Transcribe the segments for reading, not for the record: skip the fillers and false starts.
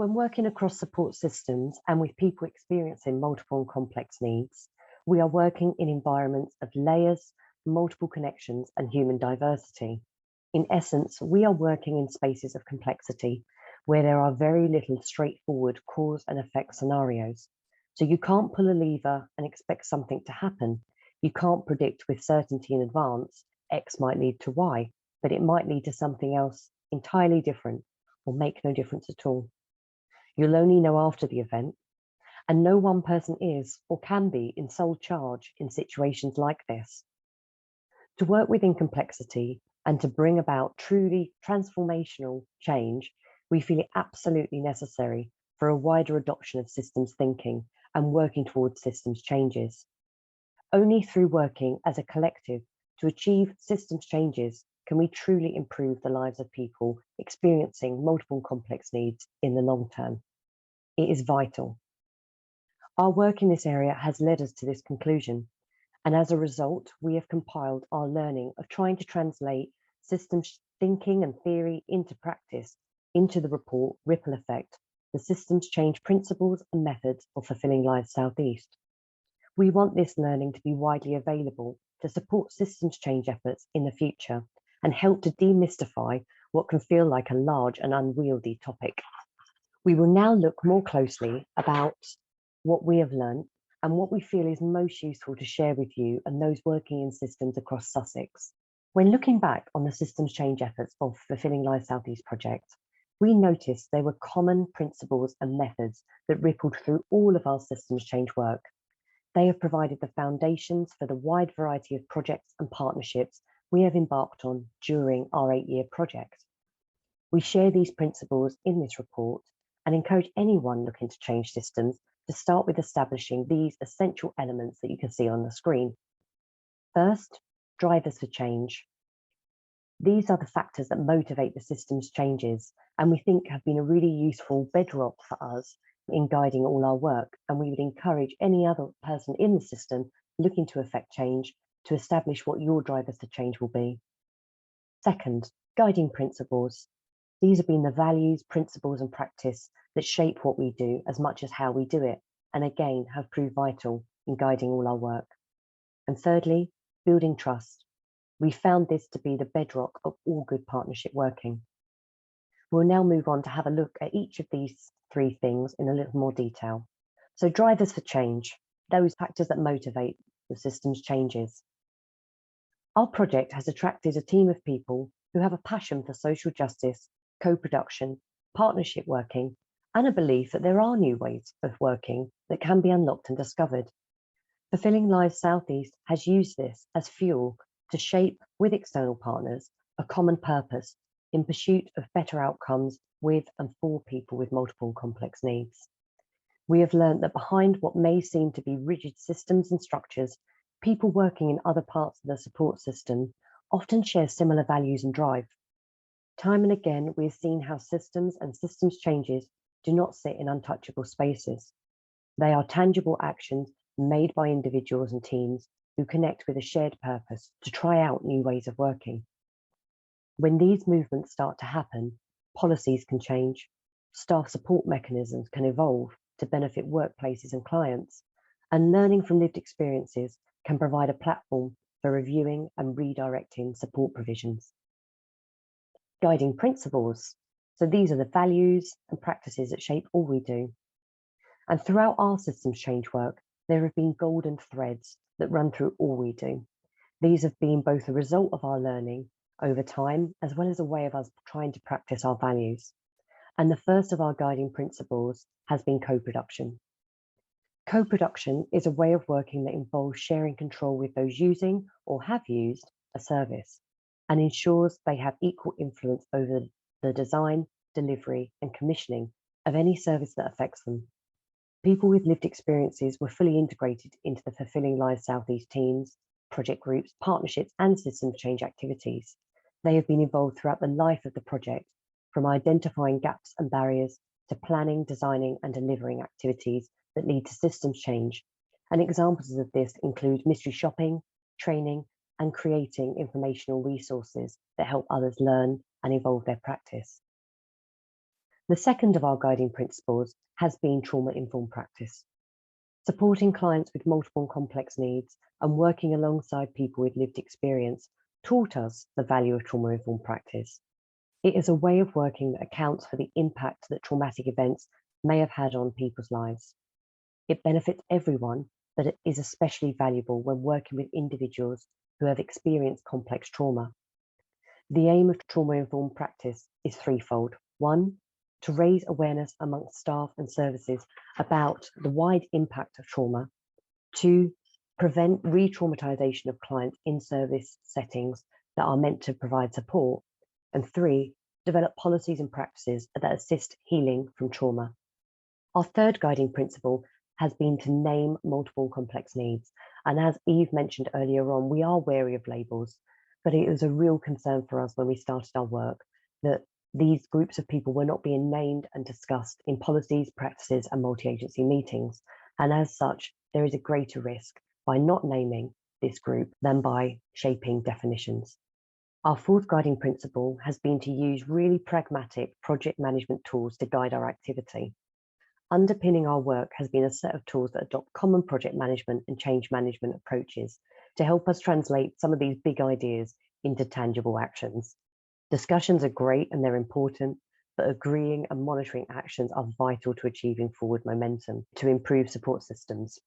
When working across support systems and with people experiencing multiple and complex needs, we are working in environments of layers, multiple connections, and human diversity. In essence, we are working in spaces of complexity where there are very little straightforward cause and effect scenarios. So you can't pull a lever and expect something to happen. You can't predict with certainty in advance X might lead to Y, but it might lead to something else entirely different or make no difference at all. You'll only know after the event, and no one person is or can be in sole charge in situations like this. To work within complexity and to bring about truly transformational change, we feel it absolutely necessary for a wider adoption of systems thinking and working towards systems changes. Only through working as a collective to achieve systems changes can we truly improve the lives of people experiencing multiple and complex needs in the long term. It is vital. Our work in this area has led us to this conclusion, and as a result, we have compiled our learning of trying to translate systems thinking and theory into practice into the report Ripple Effect, the Systems Change Principles and Methods of Fulfilling Lives Southeast. We want this learning to be widely available to support systems change efforts in the future and help to demystify what can feel like a large and unwieldy topic. We will now look more closely about what we have learned and what we feel is most useful to share with you and those working in systems across Sussex. When looking back on the systems change efforts of Fulfilling Lives Southeast project, we noticed there were common principles and methods that rippled through all of our systems change work. They have provided the foundations for the wide variety of projects and partnerships we have embarked on during our 8-year project. We share these principles in this report and encourage anyone looking to change systems to start with establishing these essential elements that you can see on the screen. First, drivers for change. These are the factors that motivate the system's changes and we think have been a really useful bedrock for us in guiding all our work, and we would encourage any other person in the system looking to affect change to establish what your drivers to change will be. Second, guiding principles. These have been the values, principles, and practice that shape what we do as much as how we do it, and again have proved vital in guiding all our work. And thirdly, building trust. We found this to be the bedrock of all good partnership working. We'll now move on to have a look at each of these 3 things in a little more detail. So drivers for change, those factors that motivate the system's changes. Our project has attracted a team of people who have a passion for social justice, co-production, partnership working, and a belief that there are new ways of working that can be unlocked and discovered. Fulfilling Lives Southeast has used this as fuel to shape, with external partners, a common purpose in pursuit of better outcomes with and for people with multiple and complex needs. We have learned that behind what may seem to be rigid systems and structures, people working in other parts of the support system often share similar values and drive. Time and again, we have seen how systems and systems changes do not sit in untouchable spaces. They are tangible actions made by individuals and teams who connect with a shared purpose to try out new ways of working. When these movements start to happen, policies can change, staff support mechanisms can evolve to benefit workplaces and clients, and learning from lived experiences can provide a platform for reviewing and redirecting support provisions. Guiding principles. So these are the values and practices that shape all we do. And throughout our systems change work, there have been golden threads that run through all we do. These have been both a result of our learning over time, as well as a way of us trying to practice our values. And the first of our guiding principles has been co-production. Co-production is a way of working that involves sharing control with those using or have used a service and ensures they have equal influence over the design, delivery, and commissioning of any service that affects them. People with lived experiences were fully integrated into the Fulfilling Lives Southeast teams, project groups, partnerships, and systems change activities. They have been involved throughout the life of the project, from identifying gaps and barriers to planning, designing, and delivering activities that lead to systems change. And examples of this include mystery shopping, training, and creating informational resources that help others learn and evolve their practice. The second of our guiding principles has been trauma-informed practice. Supporting clients with multiple and complex needs and working alongside people with lived experience taught us the value of trauma-informed practice. It is a way of working that accounts for the impact that traumatic events may have had on people's lives. It benefits everyone, but it is especially valuable when working with individuals who have experienced complex trauma. The aim of trauma-informed practice is threefold. One, to raise awareness amongst staff and services about the wide impact of trauma. Two, prevent re-traumatization of clients in service settings that are meant to provide support. And three, develop policies and practices that assist healing from trauma. Our third guiding principle has been to name multiple and complex needs. And as Eve mentioned earlier on, we are wary of labels, but it was a real concern for us when we started our work that these groups of people were not being named and discussed in policies, practices, and multi-agency meetings. And as such, there is a greater risk by not naming this group than by shaping definitions. Our fourth guiding principle has been to use really pragmatic project management tools to guide our activity. Underpinning our work has been a set of tools that adopt common project management and change management approaches to help us translate some of these big ideas into tangible actions. Discussions are great and they're important, but agreeing and monitoring actions are vital to achieving forward momentum to improve support systems.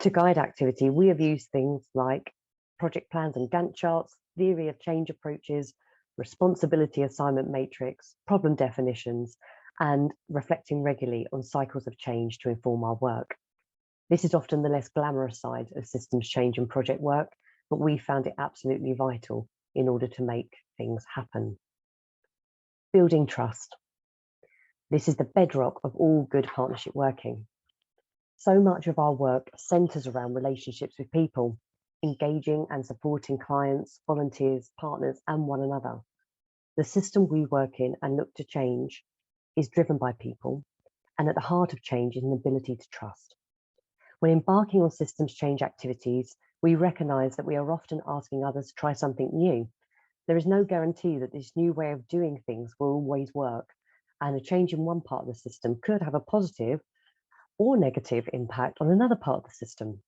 To guide activity, we have used things like project plans and Gantt charts, theory of change approaches, responsibility assignment matrix, problem definitions, and reflecting regularly on cycles of change to inform our work. This is often the less glamorous side of systems change and project work, but we found it absolutely vital in order to make things happen. Building trust. This is the bedrock of all good partnership working. So much of our work centers around relationships with people, engaging and supporting clients, volunteers, partners, and one another. The system we work in and look to change is driven by people, and at the heart of change is an ability to trust. When embarking on systems change activities, we recognize that we are often asking others to try something new. There is no guarantee that this new way of doing things will always work, and a change in one part of the system could have a positive or negative impact on another part of the system.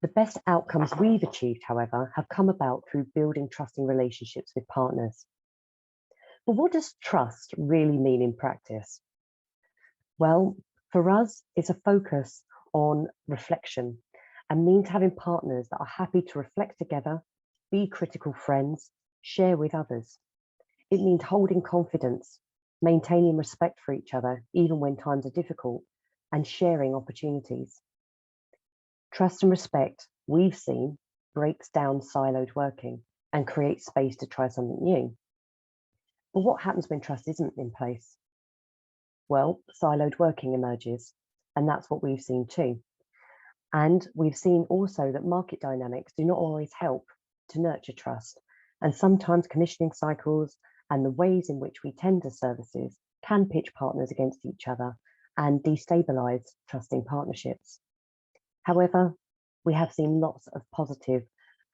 The best outcomes we've achieved, however, have come about through building trusting relationships with partners. But what does trust really mean in practice? Well, for us, it's a focus on reflection and means having partners that are happy to reflect together, be critical friends, share with others. It means holding confidence, maintaining respect for each other, even when times are difficult, and sharing opportunities. Trust and respect, we've seen, breaks down siloed working and creates space to try something new. But what happens when trust isn't in place? Well, siloed working emerges, and that's what we've seen too. And we've seen also that market dynamics do not always help to nurture trust, and sometimes commissioning cycles and the ways in which we tender services can pitch partners against each other and destabilize trusting partnerships. However, we have seen lots of positive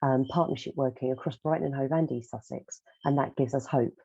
partnership working across Brighton and Hove and East Sussex, and that gives us hope.